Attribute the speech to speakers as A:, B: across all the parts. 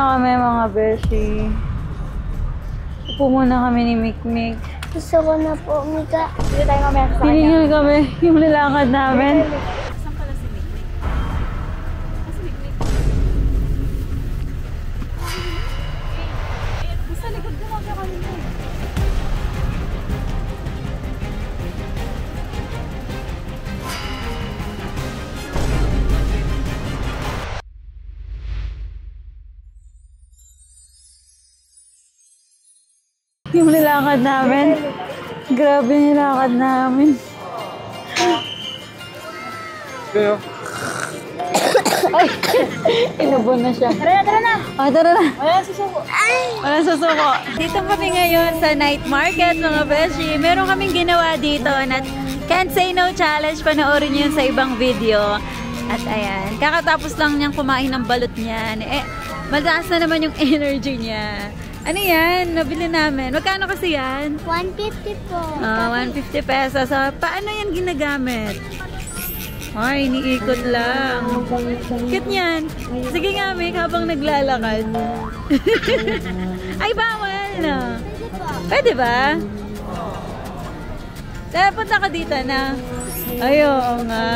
A: muna kami mga beshi. Upo muna kami ni Mikmik.
B: Gusto ko na po, Mika. Hindi tayo mamaya sa kanya.
A: Pinigil kami yung lalakad namin.
C: Saan pala si Mikmik? Si Mikmik? Basta likod ka mga kanina.
A: Yung nilakad namin. Grabe yung nilakad namin. Ay! Inubon na siya.
C: Tara na!
A: Oh, tara na.
C: Wala susuko.
A: Wala susuko. Dito kami ngayon sa night market, mga beshi. Meron kaming ginawa dito na Can't Say No Challenge. Panoorin nyo yun sa ibang video. At ayan, kakatapos lang niyang kumain ng balot niyan. Eh, mataas na naman yung energy niya. Ano yan? Nabili namin. Magkano kasi yan?
B: 150 po.
A: 150 pesos. So, paano yan ginagamit? Ay, iniikot lang. Cute yan. Sige nga, Mick, habang naglalakad. Ay, bawal na. Pwede ba? Punta ka dito na. Ay, oo nga.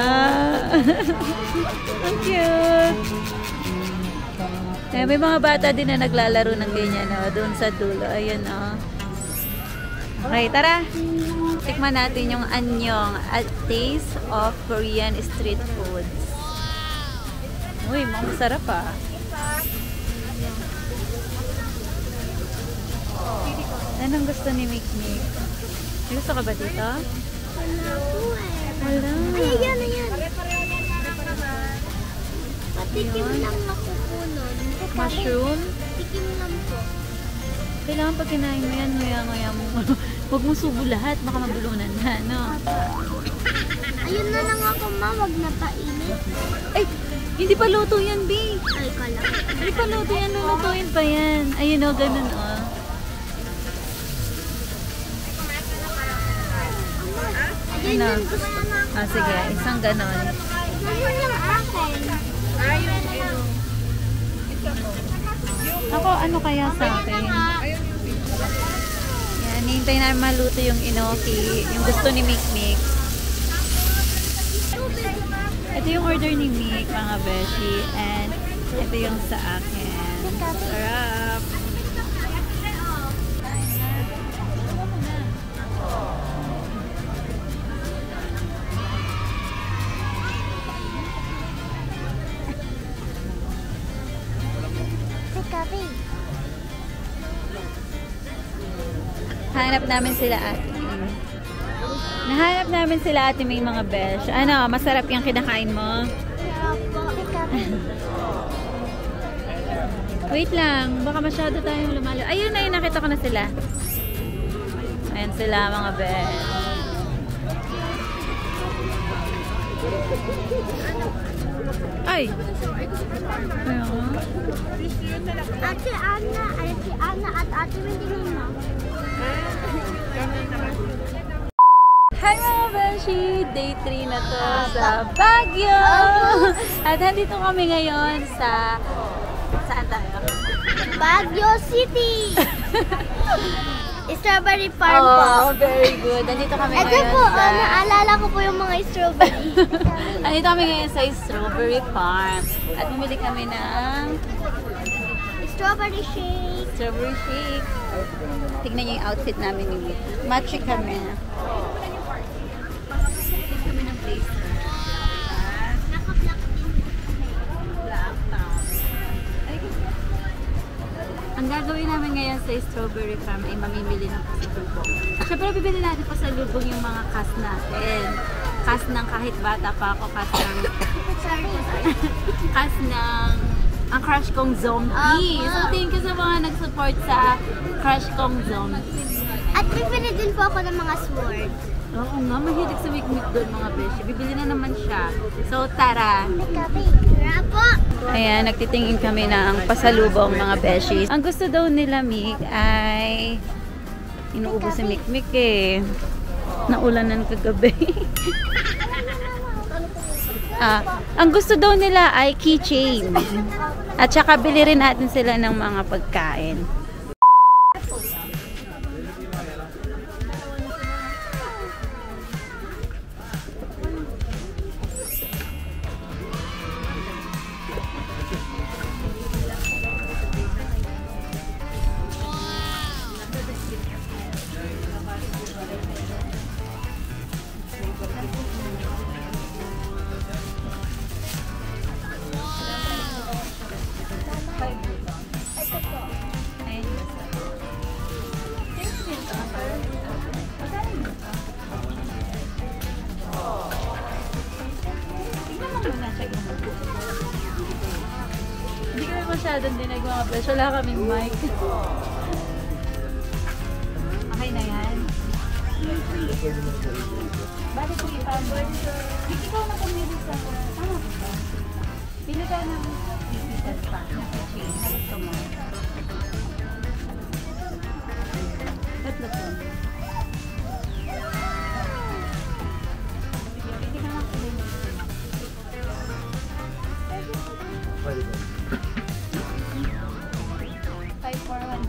A: Ang cute. Eh, may mga bata din na naglalaro ng ganyan, no? Doon sa dulo. Ayun, oh. Okay, tara. Tikman natin yung anyong, a taste of Korean street foods. Uy, masarap ah. Anong gusto ni Mikmik? May gusto ka ba dito?
B: Wala po eh.
A: Wala.
B: Ay, ayan. Patikim lang ako po nun.
A: Mushroom?
B: Patikim lang po.
A: Kailangan pag kinain mo yan, nguya mo. Huwag mo subo lahat, baka mabulunan na, no?
B: Ayun na lang ako, ma. Wag na painit.
A: Ay, hindi pa luto yan, B.
B: Ay, kala.
A: Hindi pa luto yan, lulutuin pa yan. Ayun o, ganun o.
B: Ayun
A: Ano?
B: yung gusto na.
A: Ah, sige, isang ganon.
B: Ayun yung akin.
A: Ako, ano kaya sa akin? Yan, hintay namin maluto yung inoki, yung gusto ni Mikmik. Ito yung order ni Mick, mga beshi. And ito yung sa akin. Sarap! Hanap namin sila ate. Nahanap namin sila ate may mga besh. Ano, masarap yung kinakain mo? Wait lang, baka masyado tayong lumalo. Ayun na yun, nakita ko na sila. Ayan sila mga besh. Ay! Ayun.
B: Ate Ana at Ate Wendy mo.
A: Hi mga beshi! Day 3 na to sa Baguio! At nandito kami ngayon sa... Saan tayo?
B: Baguio City! Strawberry farm po.
A: Oh, very good. Nandito kami
B: Ito
A: ngayon
B: po,
A: sa...
B: naalala ko po yung mga strawberry.
A: Nandito kami ngayon sa Strawberry Farm. At bumili kami ng...
B: Strawberry shake.
A: Strawberry shake. Tignan niyo yung outfit namin ni Mick. Matchy kami. Kami ng place. Ang gagawin namin ngayon sa Strawberry Farm ay mamimili ng pasalubong. Siyempre, bibili natin pasalubong yung mga cast natin. Cast ng kahit bata pa ako, cast ng... cast ng... ang crush kong zombie. So, thank you sa mga nag-support sa crush kong zombie.
B: At bibili din po ako ng mga sword.
A: Oo nga, mahilig sa Mikmik doon mga beshi. Bibili na naman siya. So, tara!
B: Tara po!
A: Ayan, nagtitingin kami ng pasalubong mga beshi. Ang gusto daw nila, Mick, ay inuubo si Mikmik eh. Naulanan kagabi. Ang gusto daw nila ay keychain. At saka bili rin natin sila ng mga pagkain. Hindi kami masyadong dinig mga besh. Wala kaming mic. Okay na yan. Bakit po ipambar? Ikaw na pumili sa... Tama po ba? Pili ka ng digital pack na keychain. Gusto mo? Tatlo po. Sige, pili ka ng kulay mo. 541.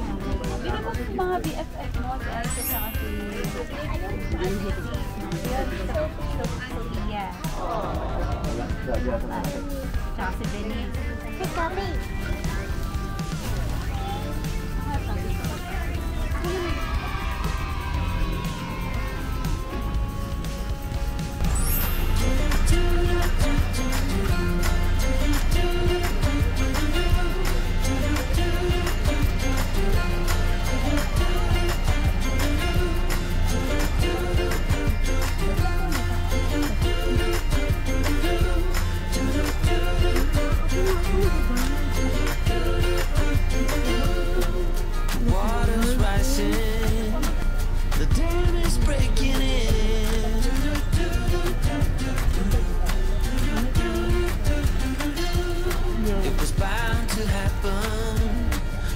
A: Bili mo mga BFF mo, si Aisha sa kasi Sophia. Tsaka si Denise.
B: Si Kami.
D: Water's rising, the dam is breaking in. It was bound to happen,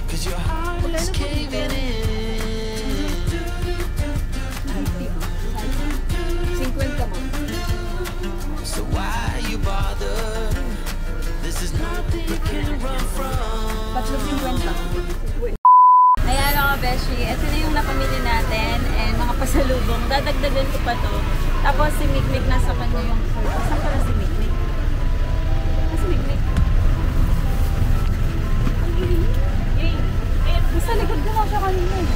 D: 'cause your heart is caving in.
C: 50 mo.
D: So why you bother? This is nothing you can run from.
C: 350.
A: Ayan mga beshi, ito na yung napamili natin and mga pasalubong. Dadagdagan ko pa to. Tapos si Mikmik nasa kanya yung food. Saan pala si Mikmik? Si Mikmik? Yay! Ayan, basta likod ko lang siya kanina eh.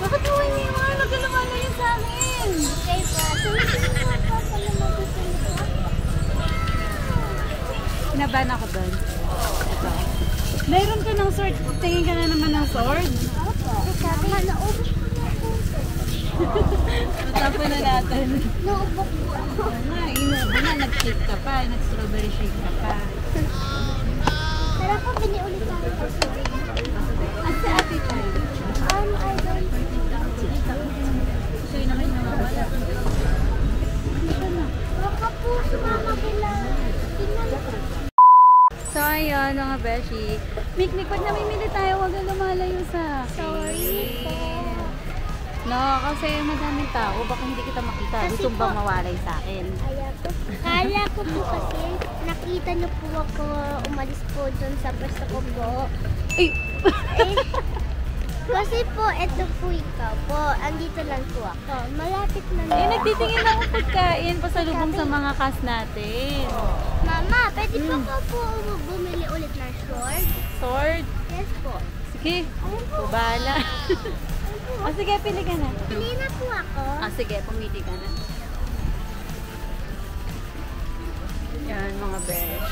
A: Bakit mo hindi mo? Nagkalaman na yun sa akin.
B: Okay pa.
A: Kinabahan ako doon. Ito. Mayroon ka ng sword. Tingin ka na naman ng sword.
B: Si Kami. Naubos ko na ako.
A: Matapon na natin.
B: Naubos ko ako.
A: Inubo na. Nag-shake ka pa. Nag-strawberry shake ka pa.
B: Pero pa biniulit ako kasi.
A: At sa ate tayo.
B: I don't
A: Sa'yo naman yung nawawala.
B: Baka po sumama bila. Tingnan ko.
A: So ayun mga beshi. Mikmik, pag namimili tayo, huwag na lumalayo sa akin.
B: Sorry po.
A: No, kasi madaming tao. Baka hindi kita makita.
B: Kasi
A: Gusto bang
B: po-
A: mawalay sa akin?
B: Kala ko po kasi nakita niyo po ako umalis po dun sa pwesto ko po.
A: Ay!
B: Eh, kasi po, eto po ikaw po. Andito lang po ako. Malapit na
A: Eh, nagtitingin ako pagkain pasalubong sa mga cast natin.
B: Mama, pwede po ko po bumili ulit ng sword?
A: Sword?
B: Yes po.
A: Sige.
B: Ayun po.
A: Bala.
B: Ayun po.
A: Sige, pili ka na.
B: Pili na po ako.
A: Sige, pumili ka na. Yan, mga besh.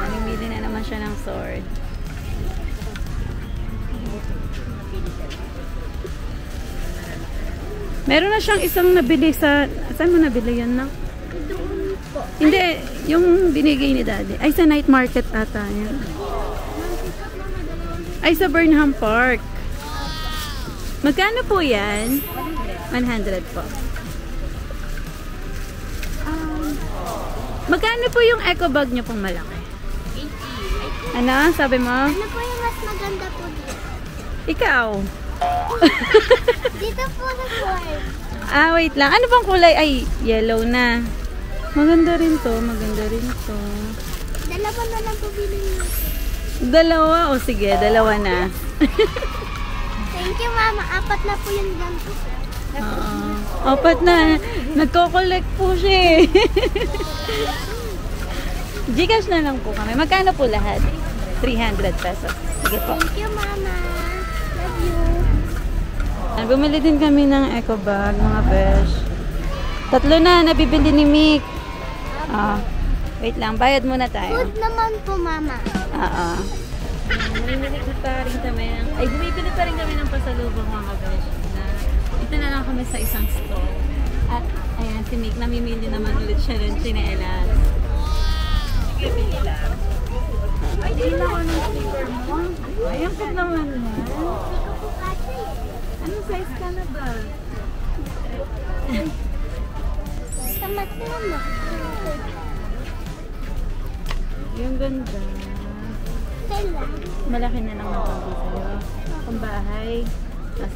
A: Namimili na naman siya ng sword. Meron na siyang isang nabili sa... Saan mo nabili yan na?
B: Doon po.
A: Hindi, yung binigay ni Daddy. Ay, sa night market ata yan. Ay, sa Burnham Park. Magkano po yan? 100 po. Magkano po yung eco bag nyo pong malaki? 80. Ano? Sabi mo?
B: Ano po yung mas maganda po dito?
A: Ikaw.
B: Dito po sa court.
A: Ah, wait lang. Ano bang kulay? Ay, yellow na. Maganda rin to. Maganda rin to.
B: Dalawa na lang po bilhin niyo.
A: Dalawa? O sige, dalawa na.
B: Thank you, Mama. 4 na po yung ganito.
A: Oo. Apat na. Nagko-collect po siya eh. Gcash na lang po kami. Magkano po lahat? 300 pesos. Sige po.
B: Thank you, Mama. Love you.
A: Bumili din kami ng eco bag, mga besh. 3 na, nabibili ni Mick. Wait lang, bayad muna tayo.
B: Food naman po, Mama.
A: Oo. Bumibili pa rin kami ng pasalubong, mga besh. Ito na lang kami sa isang store. At ayan, si Mick, namimili naman ulit siya ng tsinelas. Sige, bili lang. Ay, di na ako ng sticker mo. Ay, ang cute naman na. Anong size ka na ba?
B: Tamat na naman.
A: Yung ganda.
B: Kailan?
A: Malaki na lang ang pambi sa'yo. Pang bahay.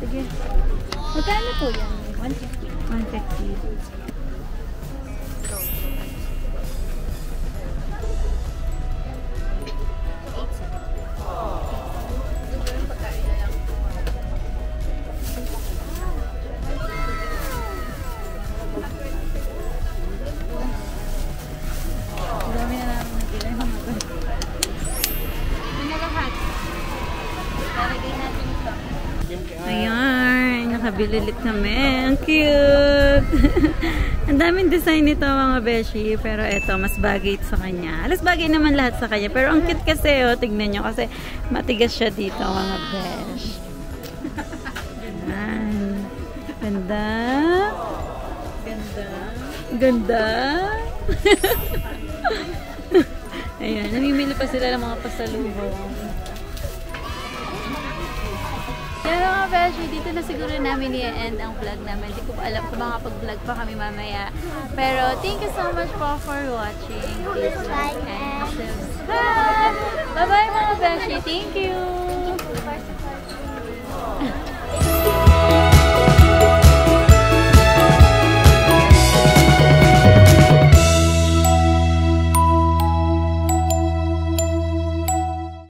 A: Sige. Magkano po yan? 150. 150. Dami na namin nagkila yung mga ba? Ano lahat? Lalagay natin ito. Ayan, nakabili ulit kami. Ang cute! Ang daming design nito, mga beshi. Pero eto, mas bagay ito sa kanya. Alas bagay naman lahat sa kanya. Pero ang cute kasi, oh, tignan nyo. Kasi matigas siya dito, mga besh. Ayan. Ganda. Ganda. Ganda. Ayan, namimili pa sila ng mga pasalubong. Yan mga beshi, dito na siguro namin i-end ang vlog namin. Hindi ko pa alam kung makapag-vlog pa kami mamaya. Pero thank you so much po for watching. Please like and subscribe. Bye-bye mga beshi. Thank you!